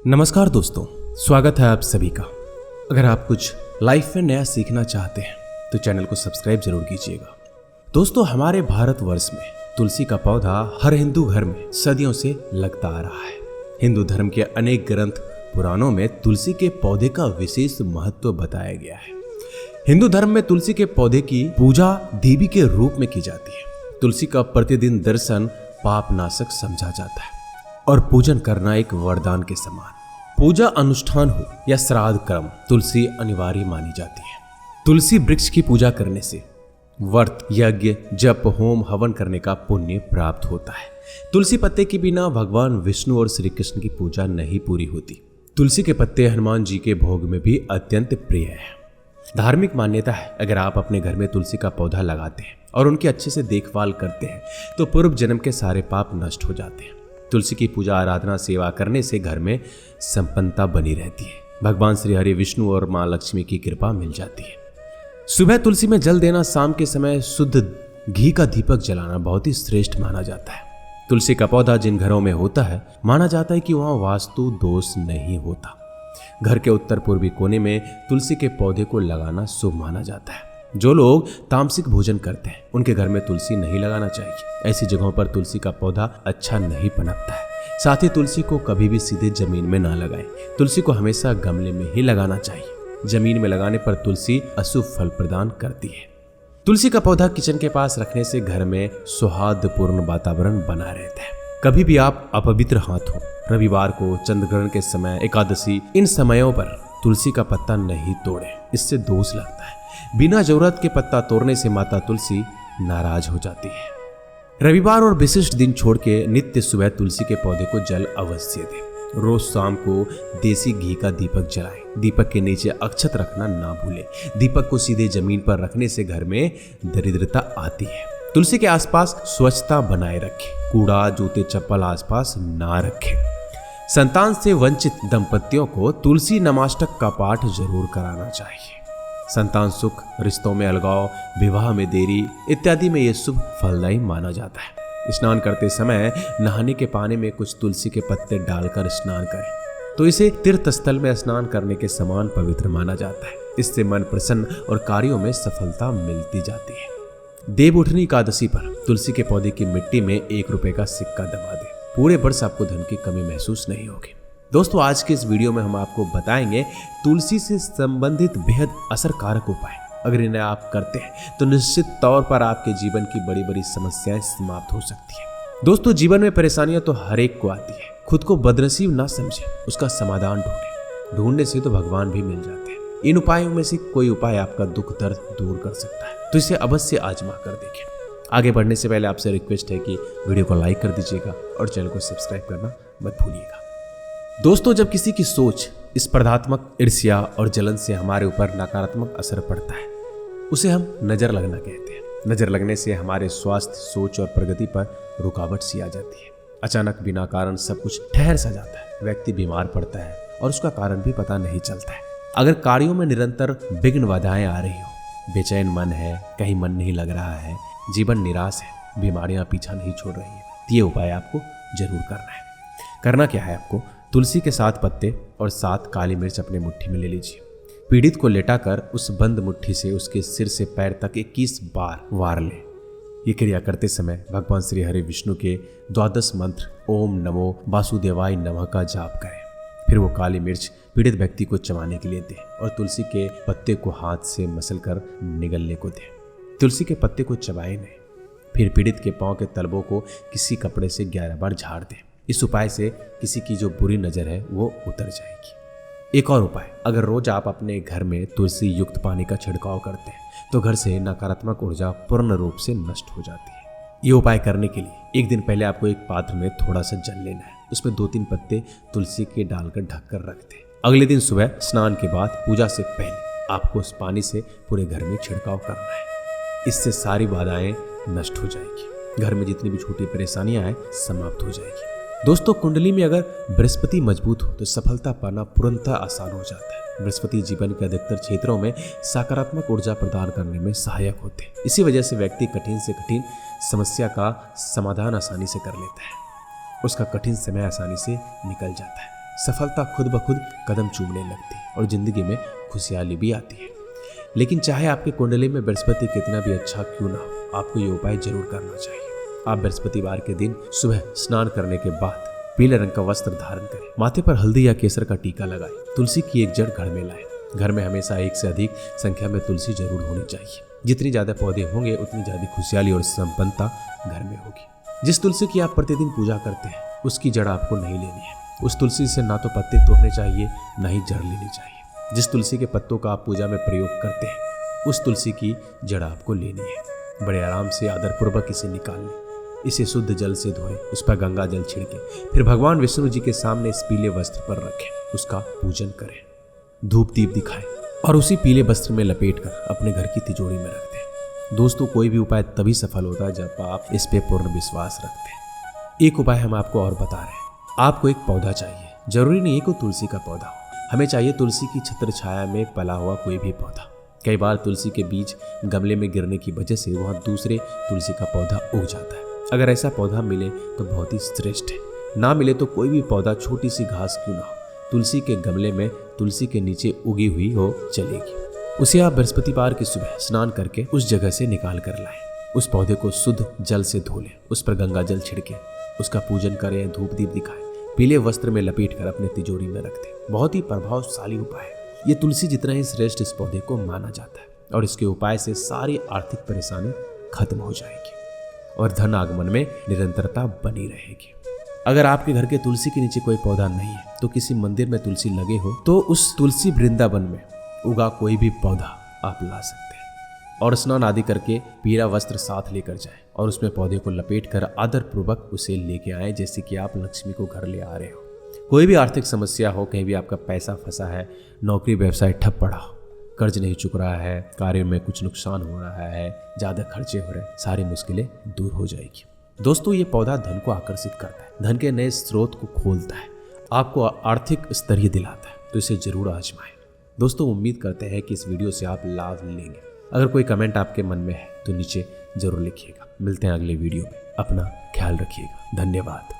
नमस्कार दोस्तों, स्वागत है आप सभी का। अगर आप कुछ लाइफ में नया सीखना चाहते हैं तो चैनल को सब्सक्राइब जरूर कीजिएगा। दोस्तों, हमारे भारतवर्ष में तुलसी का पौधा हर हिंदू घर में सदियों से लगता आ रहा है। हिंदू धर्म के अनेक ग्रंथ पुराणों में तुलसी के पौधे का विशेष महत्व बताया गया है। हिंदू धर्म में तुलसी के पौधे की पूजा देवी के रूप में की जाती है। तुलसी का प्रतिदिन दर्शन पाप नाशक समझा जाता है और पूजन करना एक वरदान के समान। पूजा अनुष्ठान हो या श्राद्ध कर्म, तुलसी अनिवार्य मानी जाती है। तुलसी वृक्ष की पूजा करने से व्रत, यज्ञ, जप, होम, हवन करने का पुण्य प्राप्त होता है। तुलसी पत्ते के बिना भगवान विष्णु और श्री कृष्ण की पूजा नहीं पूरी होती। तुलसी के पत्ते हनुमान जी के भोग में भी अत्यंत प्रिय है। धार्मिक मान्यता है, अगर आप अपने घर में तुलसी का पौधा लगाते हैं और उनकी अच्छे से देखभाल करते हैं तो पूर्व जन्म के सारे पाप नष्ट हो जाते हैं। तुलसी की पूजा, आराधना, सेवा करने से घर में संपन्नता बनी रहती है। भगवान श्री हरि, विष्णु और मां लक्ष्मी की कृपा मिल जाती है। सुबह तुलसी में जल देना, शाम के समय शुद्ध घी का दीपक जलाना बहुत ही श्रेष्ठ माना जाता है। तुलसी का पौधा जिन घरों में होता है, माना जाता है कि वहां वास्तु दोष नहीं होता। घर के उत्तर पूर्वी कोने में तुलसी के पौधे को लगाना शुभ माना जाता है। जो लोग तामसिक भोजन करते हैं उनके घर में तुलसी नहीं लगाना चाहिए। ऐसी जगहों पर तुलसी का पौधा अच्छा नहीं पनपता है। साथ ही तुलसी को कभी भी सीधे जमीन में ना लगाएं। तुलसी को हमेशा गमले में ही लगाना चाहिए। जमीन में लगाने पर तुलसी अशुभ फल प्रदान करती है। तुलसी का पौधा किचन के पास रखने से घर में सौहार्दपूर्ण वातावरण बना रहता है। कभी भी आप अपवित्र हाथ हो, रविवार को, चंद्रग्रहण के समय, एकादशी, इन समयों पर तुलसी का पत्ता नहीं तोड़ें, इससे दोष लगता है। बिना जरूरत के पत्ता तोड़ने से माता तुलसी नाराज हो जाती है। रविवार और विशिष्ट दिन छोड़ के नित्य सुबह तुलसी के पौधे को जल अवश्य दें। रोज शाम को देसी घी का दीपक जलाएं। दीपक के नीचे अक्षत रखना ना भूलें। दीपक को सीधे जमीन पर रखने से घर में दरिद्रता आती है। तुलसी के आसपास स्वच्छता बनाए रखें। कूड़ा, जूते, चप्पल आसपास ना रखें। संतान से वंचित दंपतियों को तुलसी नमाष्टक का पाठ जरूर कराना चाहिए। संतान सुख, रिश्तों में अलगाव, विवाह में देरी इत्यादि में यह शुभ फलदायी माना जाता है। स्नान करते समय नहाने के पानी में कुछ तुलसी के पत्ते डालकर स्नान करें तो इसे तीर्थ स्थल में स्नान करने के समान पवित्र माना जाता है। इससे मन प्रसन्न और कार्यों में सफलता मिलती जाती है। देवउठनी एकादशी पर तुलसी के पौधे की मिट्टी में 1 रुपए का सिक्का दबा दें। पूरे वर्ष आपको धन की कमी महसूस नहीं होगी। दोस्तों, आज के इस वीडियो में हम आपको बताएंगे तुलसी से संबंधित बेहद असरकारक उपाय। अगर इन्हें आप करते हैं तो निश्चित तौर पर आपके जीवन की बड़ी बड़ी समस्याएं समाप्त हो सकती है। दोस्तों, जीवन में परेशानियां तो हर एक को आती है। खुद को बदनसीब ना समझे, उसका समाधान ढूंढे। ढूंढने से तो भगवान भी मिल जाते हैं। इन उपायों में से कोई उपाय आपका दुख दर्द दूर कर सकता है, तो इसे अवश्य आजमा कर देखें। आगे बढ़ने से पहले आपसे रिक्वेस्ट है कि वीडियो को लाइक कर दीजिएगा और चैनल को सब्सक्राइब करना मत भूलिएगा। दोस्तों, जब किसी की सोच, स्पर्धात्मक, ईर्ष्या और जलन से हमारे ऊपर नकारात्मक असर पड़ता है, उसे हम नजर लगना कहते हैं। नजर लगने से हमारे स्वास्थ्य, सोच और प्रगति पर रुकावट सी आ जाती है। अचानक बिना कारण सब कुछ ठहर सा जाता है। व्यक्ति बीमार पड़ता है और उसका कारण भी पता नहीं चलता है। अगर कार्यों में निरंतर विघ्न बाधाएं आ रही हो, बेचैन मन है, कहीं मन नहीं लग रहा है, जीवन निराश है, बीमारियां पीछा नहीं छोड़ रही है, तो ये उपाय आपको जरूर करना है। करना क्या है आपको? तुलसी के 7 पत्ते और 7 काली मिर्च अपने मुट्ठी में ले लीजिए। पीड़ित को लेटाकर उस बंद मुट्ठी से उसके सिर से पैर तक 21 बार वार लें। ये क्रिया करते समय भगवान श्री हरि विष्णु के 12 मंत्र ओम नमो वासुदेवाय नमः का जाप करें। फिर वो काली मिर्च पीड़ित व्यक्ति को चबाने के लिए दें और तुलसी के पत्ते को हाथ से मसल कर निगलने को दें। तुलसी के पत्ते को चबाएं नहीं। फिर पीड़ित के पांव के तलबों को किसी कपड़े से 11 बार झाड़ दें। इस उपाय से किसी की जो बुरी नजर है वो उतर जाएगी। एक और उपाय, अगर रोज आप अपने घर में तुलसी युक्त पानी का छिड़काव करते हैं तो घर से नकारात्मक ऊर्जा पूर्ण रूप से नष्ट हो जाती है। ये उपाय करने के लिए एक दिन पहले आपको एक पात्र में थोड़ा सा जल लेना है। उसमें 2-3 पत्ते तुलसी के डालकर ढककर रख दें। अगले दिन सुबह स्नान के बाद पूजा से पहले आपको उस पानी से पूरे घर में छिड़काव करना है। इससे सारी बाधाएं नष्ट हो जाएगी। घर में जितनी भी छोटी परेशानियां हैं समाप्त हो जाएगी। दोस्तों, कुंडली में अगर बृहस्पति मजबूत हो तो सफलता पाना तुरंत आसान हो जाता है। बृहस्पति जीवन के अधिकतर क्षेत्रों में सकारात्मक ऊर्जा प्रदान करने में सहायक होते हैं। इसी वजह से व्यक्ति कठिन से कठिन समस्या का समाधान आसानी से कर लेता है। उसका कठिन समय आसानी से निकल जाता है। सफलता खुद ब खुद कदम चूमने लगती है और जिंदगी में खुशहाली भी आती है। लेकिन चाहे आपकी कुंडली में बृहस्पति कितना भी अच्छा क्यों ना हो, आपको ये उपाय जरूर करना चाहिए। आप बृहस्पतिवार के दिन सुबह स्नान करने के बाद पीले रंग का वस्त्र धारण करें, माथे पर हल्दी या केसर का टीका लगाएं, तुलसी की एक जड़ घर में लाएं। घर में हमेशा एक से अधिक संख्या में तुलसी जरूर होनी चाहिए। जितनी ज्यादा पौधे होंगे उतनी ज्यादा खुशहाली और संपन्नता घर में होगी। जिस तुलसी की आप प्रतिदिन पूजा करते हैं उसकी जड़ आपको नहीं लेनी है। उस तुलसी से ना तो पत्ते तोड़ने चाहिए ना ही जड़ लेनी चाहिए। जिस तुलसी के पत्तों का आप पूजा में प्रयोग करते हैं उस तुलसी की जड़ आपको लेनी है। बड़े आराम से आदरपूर्वक इसे निकाल लें, इसे शुद्ध जल से धोएं, उस पर गंगा जल छिड़कें, फिर भगवान विष्णु जी के सामने इस पीले वस्त्र पर रखें, उसका पूजन करें, धूप दीप दिखाएं और उसी पीले वस्त्र में लपेटकर अपने घर की तिजोरी में रख दें। दोस्तों, कोई भी उपाय तभी सफल होता है जब आप इस पे पूर्ण विश्वास रखते हैं। एक उपाय हम आपको और बता रहे हैं। आपको एक पौधा चाहिए, जरूरी नहीं है कि तुलसी का पौधा हो, हमें चाहिए तुलसी की छत्र छाया में पला हुआ कोई भी पौधा। कई बार तुलसी के बीज गमले में गिरने की वजह से वहाँ दूसरे तुलसी का पौधा उग जाता है। अगर ऐसा पौधा मिले तो बहुत ही श्रेष्ठ है, ना मिले तो कोई भी पौधा, छोटी सी घास क्यों ना हो, तुलसी के गमले में तुलसी के नीचे उगी हुई हो चलेगी। उसे आप बृहस्पतिवार की सुबह स्नान करके उस जगह से निकाल कर लाएं। उस पौधे को शुद्ध जल से धो लें, उस पर गंगा जल छिड़कें, उसका पूजन करें, धूप दीप दिखाएं, पीले वस्त्र में लपेटकर अपने तिजोरी में रख दें। बहुत ही प्रभावशाली उपाय है। ये तुलसी जितना ही श्रेष्ठ इस पौधे को माना जाता है और इसके उपाय से सारी आर्थिक परेशानी खत्म हो जाएगी और धन आगमन में निरंतरता बनी रहेगी। अगर आपके घर के तुलसी के नीचे कोई पौधा नहीं है तो किसी मंदिर में तुलसी लगे हो तो उस तुलसी वृंदावन में उगा कोई भी पौधा आप ला सकते हैं और स्नान आदि करके पीला वस्त्र साथ लेकर जाएं और उसमें पौधे को लपेट कर आदर पूर्वक उसे लेके आए, जैसे कि आप लक्ष्मी को घर ले आ रहे हो। कोई भी आर्थिक समस्या हो, कहीं भी आपका पैसा फंसा है, नौकरी व्यवसाय ठप पड़ा हो, कर्ज नहीं चुक रहा है, कार्य में कुछ नुकसान हो रहा है, ज़्यादा खर्चे हो रहे हैं, सारी मुश्किलें दूर हो जाएगी। दोस्तों, ये पौधा धन को आकर्षित करता है, धन के नए स्रोत को खोलता है, आपको आर्थिक स्तरीय दिलाता है, तो इसे जरूर आजमाएं। दोस्तों, उम्मीद करते हैं कि इस वीडियो से आप लाभ लेंगे। अगर कोई कमेंट आपके मन में है तो नीचे जरूर लिखिएगा। मिलते हैं अगले वीडियो में, अपना ख्याल रखिएगा। धन्यवाद।